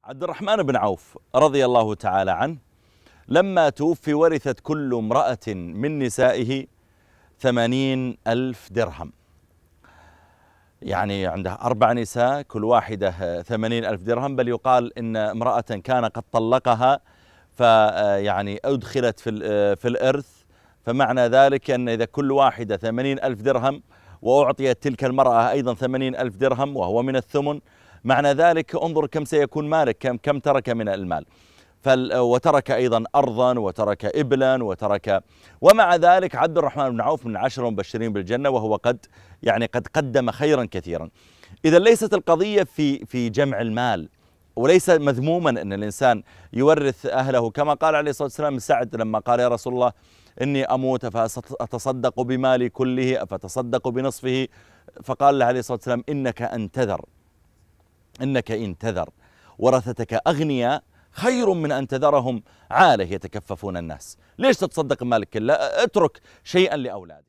عبد الرحمن بن عوف رضي الله تعالى عنه لما توفي ورثت كل امرأة من نسائه 80,000 درهم. يعني عنده 4 نساء كل واحدة 80,000 درهم، بل يقال إن امرأة كان قد طلقها فيعني أدخلت في الإرث، فمعنى ذلك أن إذا كل واحدة 80,000 درهم وأعطيت تلك المرأة أيضا 80,000 درهم وهو من الثمن، معنى ذلك انظر كم سيكون مالك، كم ترك من المال. وترك أيضا أرضا وترك إبلا ومع ذلك عبد الرحمن بن عوف من 10 المبشرين بالجنة، وهو قد قدم خيرا كثيرا. إذا ليست القضية في جمع المال، وليس مذموما أن الإنسان يورث أهله، كما قال عليه الصلاة والسلام سعد لما قال يا رسول الله إني أموت فأتصدق بمالي كله أفتصدق بنصفه، فقال له عليه الصلاة والسلام إنك إن تذر ورثتك أغنياء خير من أن تذرهم عالة يتكففون الناس. ليش تتصدق بمالك كله؟ اترك شيئا لأولادك.